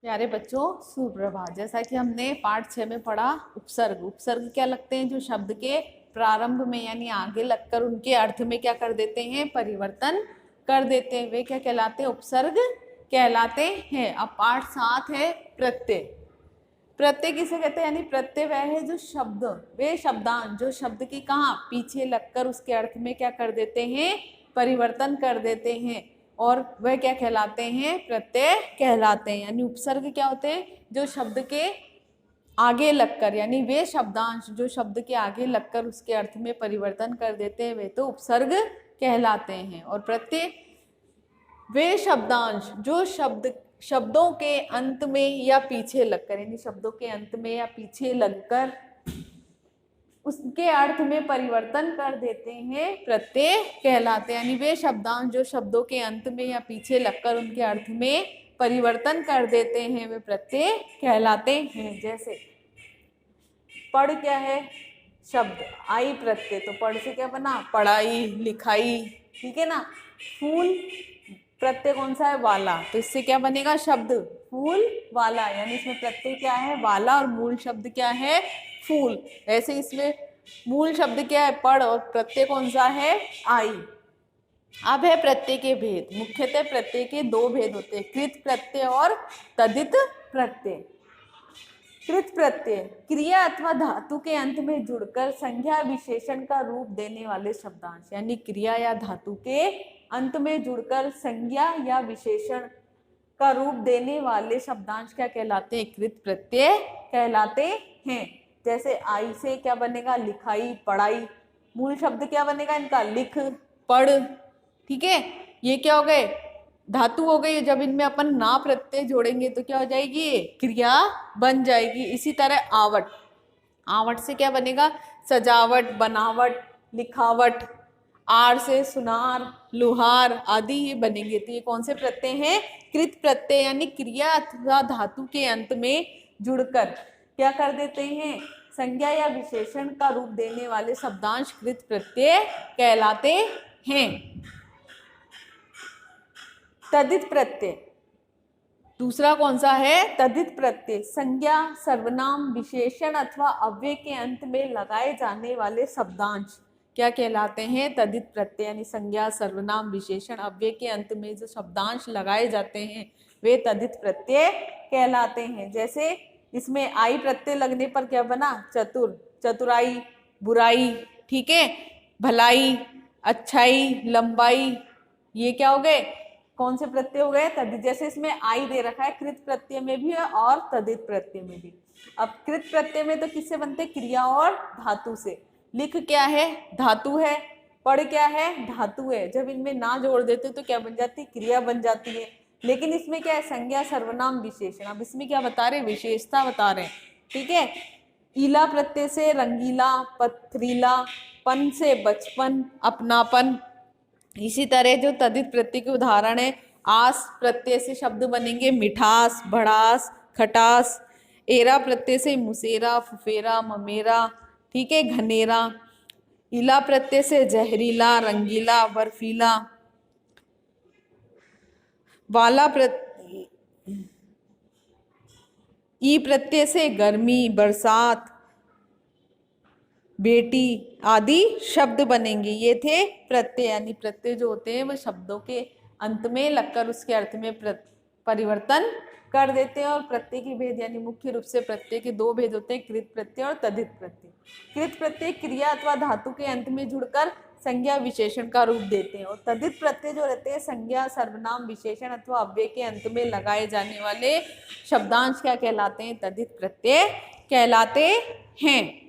प्यारे बच्चों, सुप्रभात। जैसा कि हमने पाठ 6 में पढ़ा, उपसर्ग। उपसर्ग क्या लगते हैं? जो शब्द के प्रारंभ में यानी आगे लगकर उनके अर्थ में क्या कर देते हैं? परिवर्तन कर देते हैं। वे क्या कहलाते हैं? उपसर्ग कहलाते हैं। अब पाठ 7 है प्रत्यय। प्रत्यय किसे कहते हैं? यानी प्रत्यय वह है जो शब्द, वे शब्दांश जो शब्द की कहाँ पीछे लगकर उसके अर्थ में क्या कर देते हैं? परिवर्तन कर देते हैं, और वह क्या कहलाते हैं? प्रत्यय कहलाते हैं। यानी उपसर्ग क्या होते हैं? जो शब्द के आगे लगकर, यानी वे शब्दांश जो शब्द के आगे लगकर उसके अर्थ में परिवर्तन कर देते हैं, वे तो उपसर्ग कहलाते हैं। और प्रत्यय वे शब्दांश जो शब्दों के अंत में या पीछे लगकर, यानी शब्दों के अंत में या पीछे लगकर उसके अर्थ में परिवर्तन कर देते हैं, प्रत्यय कहलाते हैं। यानी वे शब्दांश जो शब्दों के अंत में या पीछे लगकर उनके अर्थ में परिवर्तन कर देते हैं, वे प्रत्यय कहलाते हैं। जैसे पढ़ क्या है? शब्द। आई प्रत्यय, तो पढ़ से क्या बना? पढ़ाई, लिखाई। ठीक है ना। फूल प्रत्यय कौन सा है? वाला, तो इससे क्या बनेगा? शब्द फूल वाला। यानी इसमें प्रत्यय क्या है? वाला, और मूल शब्द क्या है? फूल। वैसे इसमें मूल शब्द क्या है? पढ़, और प्रत्यय कौन सा है? आई। अब है प्रत्यय के भेद। मुख्यतः प्रत्यय के दो भेद होते हैं, कृत प्रत्यय और तदित प्रत्यय। कृत प्रत्यय क्रिया अथवा धातु के अंत में जुड़कर संज्ञा विशेषण का रूप देने वाले शब्दांश। यानी क्रिया या धातु के अंत में जुड़कर संज्ञा या विशेषण का रूप देने वाले शब्दांश क्या कहलाते हैं? कृत प्रत्यय कहलाते हैं। जैसे आई से क्या बनेगा? लिखाई, पढ़ाई। मूल शब्द क्या बनेगा इनका? लिख, पढ़। ठीक है, ये क्या हो गए? धातु हो गई। जब इनमें अपन ना प्रत्यय जोड़ेंगे तो क्या हो जाएगी? क्रिया बन जाएगी। इसी तरह आवट। आवट से क्या बनेगा? सजावट, बनावट, लिखावट। आर से सुनार, लुहार आदि ये बनेंगे। तो ये कौन से प्रत्यय हैं? कृत प्रत्यय। यानी क्रिया अथवा धातु के अंत में जुड़कर क्या कर देते हैं? संज्ञा या विशेषण का रूप देने वाले शब्दांश कृत प्रत्यय कहलाते हैं। तदित प्रत्यय दूसरा कौन सा है? तदित प्रत्यय संज्ञा, सर्वनाम, विशेषण अथवा अव्यय के अंत में लगाए जाने वाले शब्दांश क्या कहलाते हैं? तदित प्रत्यय। यानी संज्ञा, सर्वनाम, विशेषण, अव्यय के अंत में जो शब्दांश लगाए जाते हैं वे तदित प्रत्यय कहलाते हैं। जैसे इसमें आई प्रत्यय लगने पर क्या बना? चतुर, चतुराई, बुराई। ठीक है, भलाई, अच्छाई, लंबाई। ये क्या हो गए? कौन से प्रत्यय हो गए? तदित। जैसे इसमें आई दे रखा है, कृत प्रत्यय में भी है और तदित प्रत्यय में भी। अब कृत प्रत्यय में तो किससे बनते हैं? क्रिया और धातु से। लिख क्या है? धातु है। पढ़ क्या है? धातु है। जब इनमें ना जोड़ देते तो क्या बन जाती? क्रिया बन जाती है। लेकिन इसमें क्या है? संज्ञा, सर्वनाम, विशेषण। अब इसमें क्या बता रहे? विशेषता बता रहे हैं। ठीक है, ईला प्रत्यय से रंगीला, पथरीला, पन से बचपन, अपनापन। इसी तरह जो तदित प्रत्यय के उदाहरण है, आस प्रत्यय से शब्द बनेंगे मिठास, भड़ास, खटास। एरा प्रत्यय से मुसेरा, फुफेरा, ममेरा। ठीक है, घनेरा। इला प्रत्यय से जहरीला, रंगीला, बर्फीला। वाला प्रत्यय ई प्रत्यय से गर्मी, बरसात, बेटी आदि शब्द बनेंगे। ये थे प्रत्यय। यानी प्रत्यय जो होते हैं वो शब्दों के अंत में लगकर उसके अर्थ में परिवर्तन कर देते हैं। और प्रत्यय के भेद, यानी मुख्य रूप से प्रत्यय के दो भेद होते हैं, कृत प्रत्यय और तदित प्रत्यय। कृत प्रत्यय क्रिया अथवा धातु के अंत में जुड़कर संज्ञा, विशेषण का रूप देते हैं। और तदित प्रत्यय जो रहते हैं संज्ञा, सर्वनाम, विशेषण अथवा अव्यय के अंत में लगाए जाने वाले शब्दांश क्या कहलाते हैं? तदित प्रत्यय कहलाते हैं।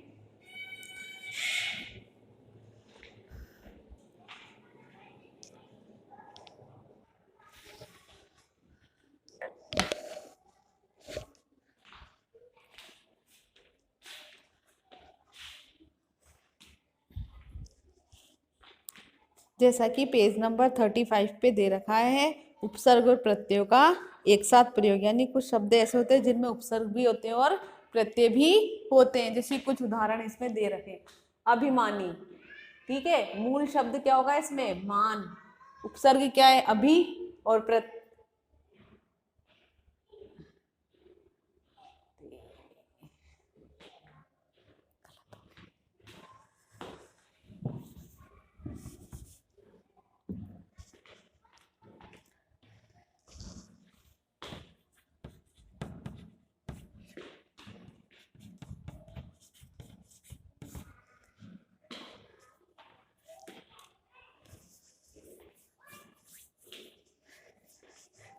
जैसा कि पेज नंबर 35 पे दे रखा है, उपसर्ग और प्रत्ययों का एक साथ प्रयोग। यानी कुछ शब्द ऐसे होते हैं जिनमें उपसर्ग भी होते हैं और प्रत्यय भी होते हैं। जैसे कुछ उदाहरण इसमें दे रखे हैं। अभिमानी। ठीक है, मूल शब्द क्या होगा इसमें? मान। उपसर्ग क्या है? अभि, और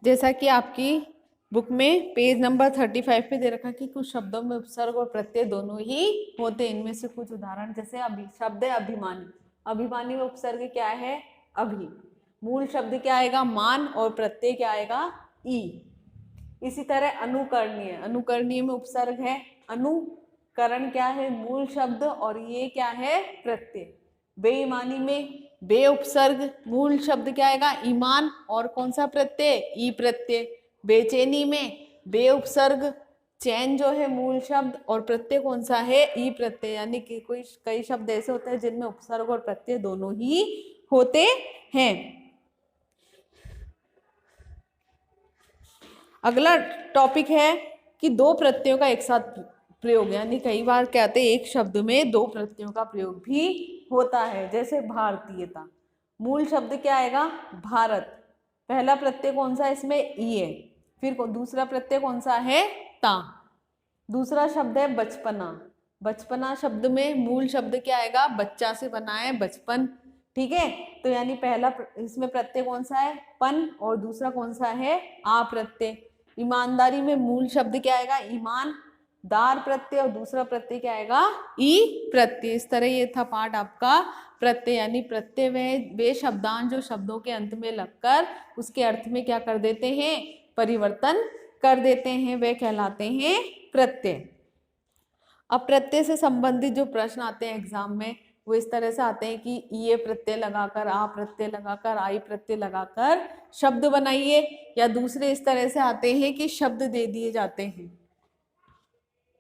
जैसा कि आपकी बुक में पेज नंबर 35 पे दे रखा कि कुछ शब्दों में उपसर्ग और प्रत्यय दोनों ही होते हैं। इनमें से कुछ उदाहरण, जैसे शब्द है अभिमानी। अभिमानी में उपसर्ग क्या है? अभि। मूल शब्द क्या आएगा? मान। और प्रत्यय क्या आएगा? ई। इसी तरह अनुकरणीय। अनुकरणीय में उपसर्ग है अनु। करण क्या है? मूल शब्द। और ये क्या है? प्रत्यय। बेईमानी में बे उपसर्ग, मूल शब्द क्या आएगा? ईमान। और कौन सा प्रत्यय? ई प्रत्यय। बेचैनी में बे उपसर्ग, चैन जो है मूल शब्द, और प्रत्यय कौन सा है? ई प्रत्यय। यानी कि कई शब्द ऐसे होते हैं जिनमें उपसर्ग और प्रत्यय दोनों ही होते हैं। अगला टॉपिक है कि दो प्रत्ययों का एक साथ प्रयोग, यानी कई बार कहते हैं एक शब्द में दो प्रत्ययों का प्रयोग भी होता है। जैसे भारतीयता, मूल शब्द क्या आएगा? भारत। पहला प्रत्यय कौन सा है इसमें? ई है। फिर दूसरा प्रत्यय कौन सा है? ता। दूसरा शब्द है बचपना। बचपना शब्द में मूल शब्द क्या आएगा? बच्चा से बना है, बचपन। ठीक है, तो यानी पहला इसमें प्रत्यय कौन सा है? पन। और दूसरा कौन सा है? आ प्रत्यय। ईमानदारी में मूल शब्द क्या आएगा? ईमान। दार प्रत्यय। और दूसरा प्रत्यय क्या आएगा? ई प्रत्यय। इस तरह ये था पाठ आपका प्रत्यय, यानी प्रत्यय वे शब्दांश जो शब्दों के अंत में लगकर उसके अर्थ में क्या कर देते हैं? परिवर्तन कर देते हैं, वे कहलाते हैं प्रत्यय। अब प्रत्यय से संबंधित जो प्रश्न आते हैं एग्जाम में वो इस तरह से आते हैं कि ये प्रत्यय लगाकर, आ प्रत्यय लगाकर, आई प्रत्यय लगाकर शब्द बनाइए, या दूसरे इस तरह से आते हैं कि शब्द दे दिए जाते हैं।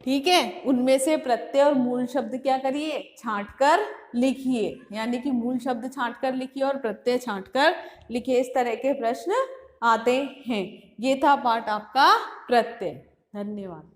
ठीक है, उनमें से प्रत्यय और मूल शब्द क्या करिए? छांट कर लिखिए, यानी कि मूल शब्द छांट कर लिखिए और प्रत्यय छांट कर लिखिए। इस तरह के प्रश्न आते हैं। ये था पाठ आपका प्रत्यय। धन्यवाद।